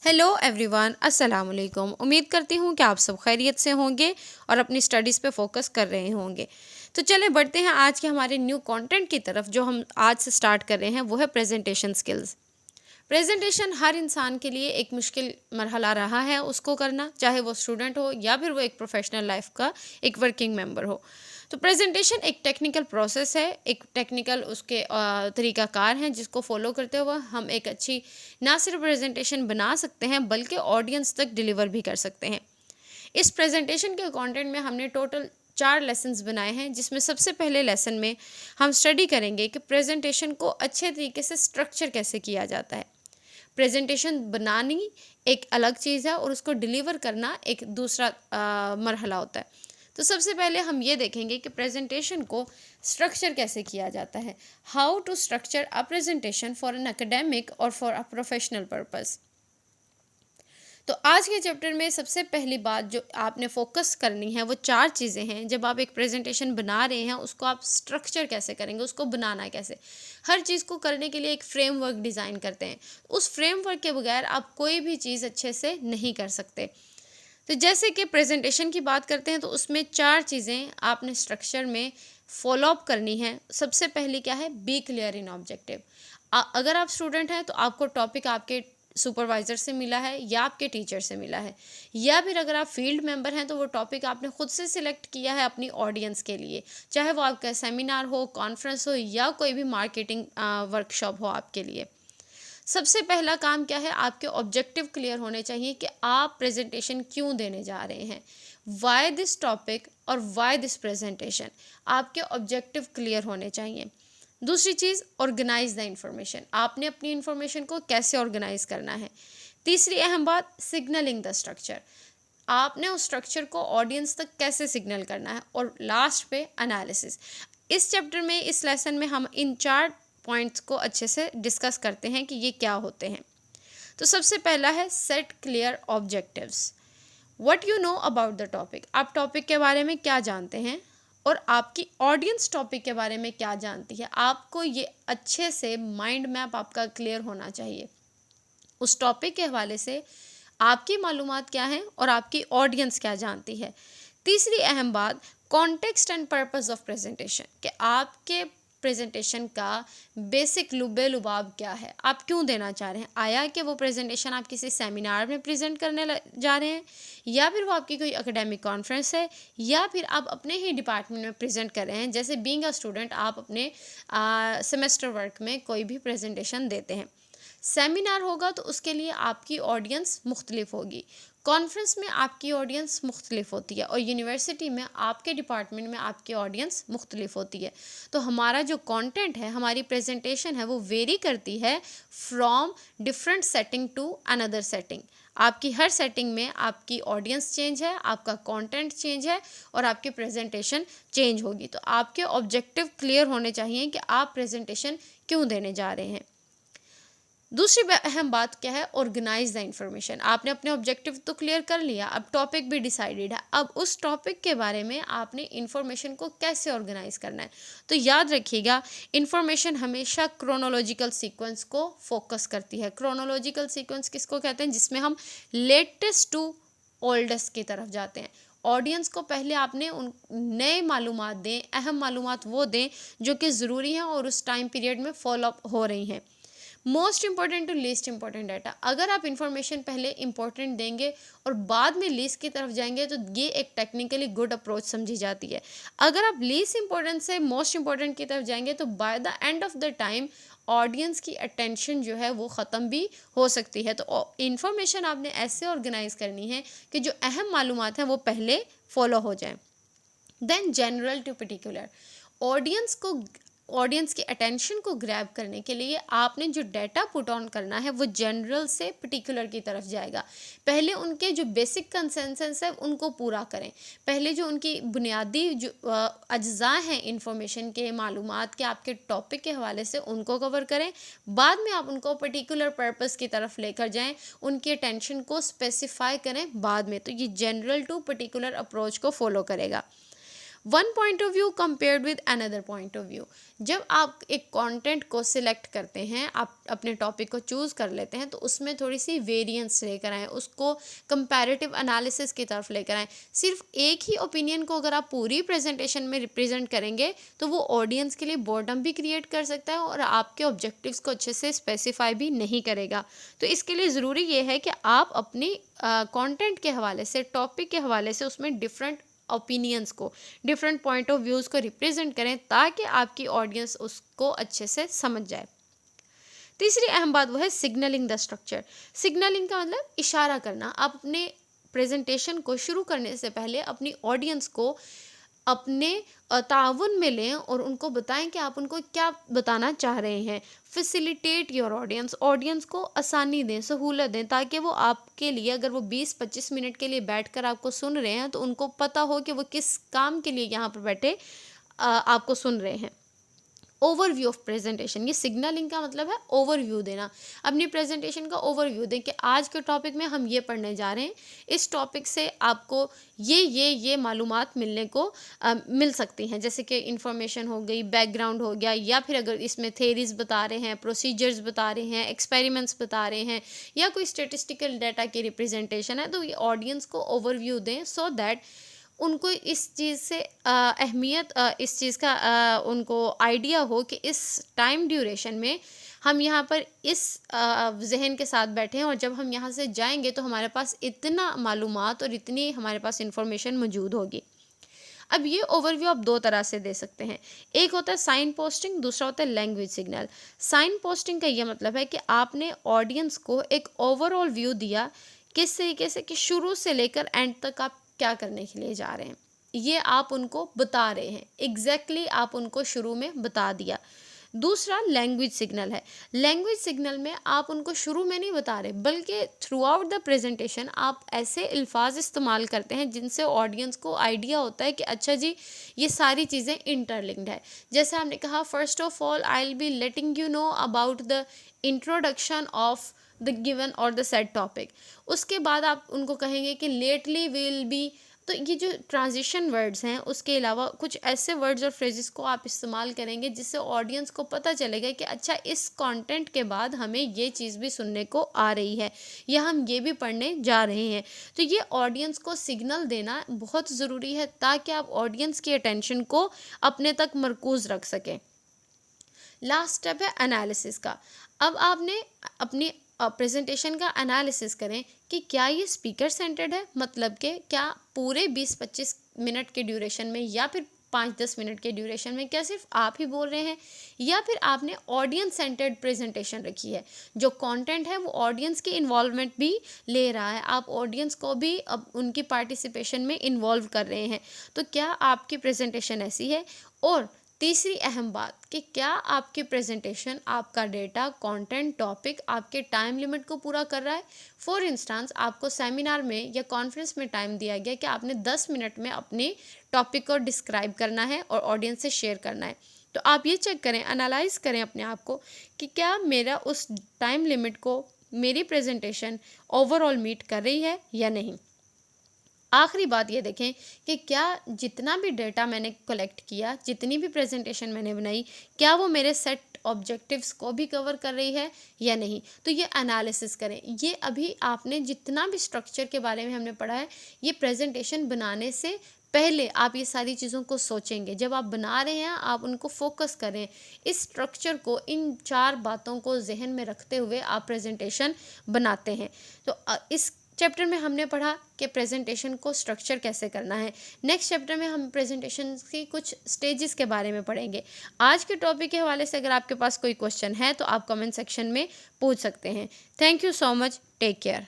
Hello everyone, अस्सलाम वालेकुम। उम्मीद करती हूँ कि आप सब खैरियत से होंगे और अपनी स्टडीज़ पे फोकस कर रहे होंगे। तो चले बढ़ते हैं आज के हमारे न्यू कंटेंट की तरफ। जो हम आज से स्टार्ट कर रहे हैं वो है प्रेजेंटेशन स्किल्स। प्रेजेंटेशन हर इंसान के लिए एक मुश्किल मरहला रहा है उसको करना, चाहे वो स्टूडेंट हो या फिर वो एक प्रोफेशनल लाइफ का एक वर्किंग मेंबर हो। तो प्रेजेंटेशन एक टेक्निकल प्रोसेस है, एक टेक्निकल उसके तरीक़ाकार हैं जिसको फॉलो करते हुए हम एक अच्छी ना सिर्फ प्रेजेंटेशन बना सकते हैं बल्कि ऑडियंस तक डिलीवर भी कर सकते हैं। इस प्रेजेंटेशन के कंटेंट में हमने टोटल 4 लेसन्स बनाए हैं, जिसमें सबसे पहले लेसन में हम स्टडी करेंगे कि प्रेजेंटेशन को अच्छे तरीके से स्ट्रक्चर कैसे किया जाता है। प्रेजेंटेशन बनानी एक अलग चीज़ है और उसको डिलीवर करना एक दूसरा मरहला होता है। तो सबसे पहले हम ये देखेंगे कि प्रेजेंटेशन को स्ट्रक्चर कैसे किया जाता है। How to structure a presentation for an academic और फॉर अ प्रोफेशनल पर्पस। तो आज के चैप्टर में सबसे पहली बात जो आपने फोकस करनी है वो 4 चीज़ें हैं। जब आप एक प्रेजेंटेशन बना रहे हैं उसको आप स्ट्रक्चर कैसे करेंगे, उसको बनाना कैसे। हर चीज़ को करने के लिए एक फ्रेमवर्क डिज़ाइन करते हैं। उस फ्रेमवर्क के बगैर आप कोई भी चीज़ अच्छे से नहीं कर सकते। तो जैसे कि प्रेजेंटेशन की बात करते हैं तो उसमें 4 चीज़ें आपने स्ट्रक्चर में फॉलो अप करनी है। सबसे पहली क्या है, बी क्लियर इन ऑब्जेक्टिव। अगर आप स्टूडेंट हैं तो आपको टॉपिक आपके सुपरवाइज़र से मिला है या आपके टीचर से मिला है, या फिर अगर आप फील्ड मेंबर हैं तो वो टॉपिक आपने खुद से सिलेक्ट किया है अपनी ऑडियंस के लिए, चाहे वो आपका सेमिनार हो, कॉन्फ्रेंस हो या कोई भी मार्केटिंग वर्कशॉप हो आपके लिए। सबसे पहला काम क्या है, आपके ऑब्जेक्टिव क्लियर होने चाहिए कि आप प्रेजेंटेशन क्यों देने जा रहे हैं। वाई दिस टॉपिक और वाई दिस प्रेजेंटेशन, आपके ऑब्जेक्टिव क्लियर होने चाहिए। दूसरी चीज़, ऑर्गेनाइज द इंफॉर्मेशन। आपने अपनी इंफॉर्मेशन को कैसे ऑर्गेनाइज करना है। तीसरी अहम बात, सिग्नलिंग द स्ट्रक्चर। आपने उस स्ट्रक्चर को ऑडियंस तक कैसे सिग्नल करना है। और लास्ट पे एनालिसिस। इस चैप्टर में, इस लेसन में हम इन 4 पॉइंट्स को अच्छे से डिस्कस करते हैं कि ये क्या होते हैं। तो सबसे पहला है set clear objectives. What you know about the topic. आप टॉपिक के बारे में क्या जानते हैं और आपकी ऑडियंस टॉपिक के बारे में क्या जानती है। आपको ये अच्छे से माइंड मैप आपका क्लियर होना चाहिए। उस टॉपिक के हवाले से आपकी मालूमात क्या है और आपकी ऑडियंस क्या जानती है। तीसरी अहम बात, context and purpose of presentation, कि आपके प्रेजेंटेशन का बेसिक लुबे लुबाब क्या है, आप क्यों देना चाह रहे हैं। आया कि वो प्रेजेंटेशन आप किसी सेमिनार में प्रेजेंट करने जा रहे हैं, या फिर वो आपकी कोई एकेडमिक कॉन्फ्रेंस है, या फिर आप अपने ही डिपार्टमेंट में प्रेजेंट कर रहे हैं। जैसे बीइंग अ स्टूडेंट आप अपने सेमेस्टर वर्क में कोई भी प्रेजेंटेशन देते हैं। सेमिनार होगा तो उसके लिए आपकी ऑडियंस मुख्तलिफ होगी, कॉन्फ्रेंस में आपकी ऑडियंस मुख्तलिफ होती है, और यूनिवर्सिटी में आपके डिपार्टमेंट में आपकी ऑडियंस मुख्तलिफ होती है। तो हमारा जो कंटेंट है, हमारी प्रेजेंटेशन है, वो वेरी करती है from different setting to another setting. आपकी हर सेटिंग में आपकी ऑडियंस चेंज है, आपका कंटेंट चेंज है और आपकी प्रेजेंटेशन चेंज होगी। तो आपके ऑब्जेक्टिव क्लियर होने चाहिए कि आप प्रेजेंटेशन क्यों देने जा रहे हैं। दूसरी अहम बात क्या है, ऑर्गेनाइज द इंफॉर्मेशन। आपने अपने ऑब्जेक्टिव तो क्लियर कर लिया, अब टॉपिक भी डिसाइडेड है। अब उस टॉपिक के बारे में आपने इंफॉर्मेशन को कैसे ऑर्गेनाइज करना है। तो याद रखिएगा, इंफॉर्मेशन हमेशा क्रोनोलॉजिकल सीक्वेंस को फोकस करती है। क्रोनोलॉजिकल सीक्वेंस किसको कहते हैं, जिसमें हम लेटेस्ट टू ओल्डेस्ट की तरफ जाते हैं। ऑडियंस को पहले आपने उन नए मालूमात दें, अहम मालूमात वो दें जो कि ज़रूरी हैं और उस टाइम पीरियड में फॉलोअप हो रही हैं। Most important to least important data. अगर आप इंफॉर्मेशन पहले इंपॉर्टेंट देंगे और बाद में लीस्ट की तरफ जाएंगे तो ये एक टेक्निकली गुड अप्रोच समझी जाती है। अगर आप लीस्ट इंपॉर्टेंट से मोस्ट इंपॉर्टेंट की तरफ जाएंगे तो by the end of the time audience की अटेंशन जो है वो ख़त्म भी हो सकती है। तो इंफॉर्मेशन आपने ऐसे ऑर्गेनाइज करनी है कि जो अहम मालूमात हैं वो पहले फॉलो हो जाएं। Then general to particular. Audience की अटेंशन को ग्रैब करने के लिए आपने जो डाटा पुट ऑन करना है वो जनरल से पर्टिकुलर की तरफ जाएगा। पहले उनके जो बेसिक कंसेंसस है उनको पूरा करें। पहले जो उनकी बुनियादी जो अज्जा हैं इंफॉर्मेशन के, मालूमात के, आपके टॉपिक के हवाले से उनको कवर करें। बाद में आप उनको पर्टिकुलर पर्पस की तरफ लेकर जाएं, उनकी अटेंशन को स्पेसिफाई करें बाद में। तो ये जनरल टू पर्टिकुलर अप्रोच को फॉलो करेगा। One point of view compared with another point of view. जब आप एक कंटेंट को सिलेक्ट करते हैं, आप अपने टॉपिक को चूज़ कर लेते हैं, तो उसमें थोड़ी सी वेरिएंस लेकर आएँ, उसको कंपैरेटिव एनालिसिस की तरफ लेकर आएँ। सिर्फ एक ही ओपिनियन को अगर आप पूरी प्रेजेंटेशन में रिप्रेजेंट करेंगे तो वो ऑडियंस के लिए बोर्डम भी क्रिएट कर सकता है और आपके ऑब्जेक्टिव्स को अच्छे से स्पेसिफाई भी नहीं करेगा। तो इसके लिए ज़रूरी ये है कि आप अपनी कंटेंट के हवाले से, टॉपिक के हवाले से उसमें डिफरेंट ओपिनियंस को, डिफरेंट पॉइंट ऑफ व्यूज़ को रिप्रेजेंट करें ताकि आपकी ऑडियंस उसको अच्छे से समझ जाए। तीसरी अहम बात वो है सिग्नलिंग द स्ट्रक्चर। सिग्नलिंग का मतलब इशारा करना। आप अपने प्रेजेंटेशन को शुरू करने से पहले अपनी ऑडियंस को अपने ताउन में लें और उनको बताएं कि आप उनको क्या बताना चाह रहे हैं। फैसिलिटेट योर ऑडियंस, ऑडियंस को आसानी दें, सहूलत दें, ताकि वो आपके लिए, अगर वो 20-25 मिनट के लिए बैठकर आपको सुन रहे हैं तो उनको पता हो कि वो किस काम के लिए यहाँ पर बैठे आपको सुन रहे हैं। ओवरव्यू ऑफ प्रेजेंटेशन, ये सिग्नलिंग का मतलब है ओवरव्यू देना। अपनी प्रेजेंटेशन का ओवरव्यू दें कि आज के टॉपिक में हम ये पढ़ने जा रहे हैं, इस टॉपिक से आपको ये मालूमात मिलने को मिल सकती हैं, जैसे कि इंफॉर्मेशन हो गई, बैकग्राउंड हो गया, या फिर अगर इसमें थेरीज बता रहे हैं, प्रोसीजर्स बता रहे हैं, एक्सपेरिमेंट्स बता रहे हैं, या कोई स्टेटिस्टिकल डाटा की रिप्रेजेंटेशन है, तो ये ऑडियंस को ओवरव्यू दें सो दैट उनको इस चीज़ से अहमियत, इस चीज़ का उनको आइडिया हो कि इस टाइम ड्यूरेशन में हम यहाँ पर इस जहन के साथ बैठे हैं और जब हम यहाँ से जाएंगे तो हमारे पास इतना मालूमात और इतनी हमारे पास इंफॉर्मेशन मौजूद होगी। अब ये ओवरव्यू आप दो तरह से दे सकते हैं। एक होता है साइन पोस्टिंग, दूसरा होता है लैंग्वेज सिग्नल। साइन पोस्टिंग का ये मतलब है कि आपने ऑडियंस को एक ओवरऑल व्यू दिया, किस तरीके से कि शुरू से लेकर एंड तक आप क्या करने के लिए जा रहे हैं, ये आप उनको बता रहे हैं। एग्जैक्टली आप उनको शुरू में बता दिया। दूसरा लैंग्वेज सिग्नल है। लैंग्वेज सिग्नल में आप उनको शुरू में नहीं बता रहे, बल्कि थ्रू आउट द प्रेजेंटेशन आप ऐसे अल्फाज इस्तेमाल करते हैं जिनसे ऑडियंस को आइडिया होता है कि अच्छा जी ये सारी चीज़ें इंटरलिंक्ड है। जैसे आपने कहा, first of all I will be letting you know about the introduction of the given और द सेड टॉपिक। उसके बाद आप उनको कहेंगे कि लेटली विल बी। तो ये जो ट्रांजिशन वर्ड्स हैं, उसके अलावा कुछ ऐसे वर्ड्स और फ्रेजेस को आप इस्तेमाल करेंगे जिससे ऑडियंस को पता चलेगा कि अच्छा इस कंटेंट के बाद हमें ये चीज़ भी सुनने को आ रही है या हम ये भी पढ़ने जा रहे हैं। तो ये ऑडियंस को सिग्नल देना बहुत ज़रूरी है ताकि आप ऑडियंस की अटेंशन को अपने तक मरकूज़ रख सकें। लास्ट स्टेप है एनालिसिस का। अब आपने अपनी प्रेजेंटेशन का एनालिसिस करें कि क्या ये स्पीकर सेंटर्ड है, मतलब कि क्या पूरे 20-25 मिनट के ड्यूरेशन में या फिर 5-10 मिनट के ड्यूरेशन में क्या सिर्फ आप ही बोल रहे हैं, या फिर आपने ऑडियंस सेंटर्ड प्रेजेंटेशन रखी है। जो कंटेंट है वो ऑडियंस की इन्वॉल्वमेंट भी ले रहा है, आप ऑडियंस को भी अब उनकी पार्टिसिपेशन में इन्वॉल्व कर रहे हैं। तो क्या आपकी प्रेजेंटेशन ऐसी है। और तीसरी अहम बात कि क्या आपकी प्रेजेंटेशन, आपका डेटा, कंटेंट, टॉपिक आपके टाइम लिमिट को पूरा कर रहा है। फॉर इंस्टेंस आपको सेमिनार में या कॉन्फ्रेंस में टाइम दिया गया कि आपने 10 मिनट में अपने टॉपिक को डिस्क्राइब करना है और ऑडियंस से शेयर करना है। तो आप ये चेक करें, एनालाइज करें अपने आप को कि क्या मेरा उस टाइम लिमिट को मेरी प्रेजेंटेशन ओवरऑल मीट कर रही है या नहीं। आखिरी बात ये देखें कि क्या जितना भी डेटा मैंने कलेक्ट किया, जितनी भी प्रेजेंटेशन मैंने बनाई, क्या वो मेरे सेट ऑब्जेक्टिव्स को भी कवर कर रही है या नहीं। तो ये एनालिसिस करें। ये अभी आपने जितना भी स्ट्रक्चर के बारे में हमने पढ़ा है, ये प्रेजेंटेशन बनाने से पहले आप ये सारी चीज़ों को सोचेंगे। जब आप बना रहे हैं आप उनको फोकस करें। इस स्ट्रक्चर को, इन 4 बातों को जहन में रखते हुए आप प्रेजेंटेशन बनाते हैं। तो इस चैप्टर में हमने पढ़ा कि प्रेजेंटेशन को स्ट्रक्चर कैसे करना है। नेक्स्ट चैप्टर में हम प्रेजेंटेशन की कुछ स्टेजेस के बारे में पढ़ेंगे। आज के टॉपिक के हवाले से अगर आपके पास कोई क्वेश्चन है तो आप कमेंट सेक्शन में पूछ सकते हैं। Thank you so much. Take care.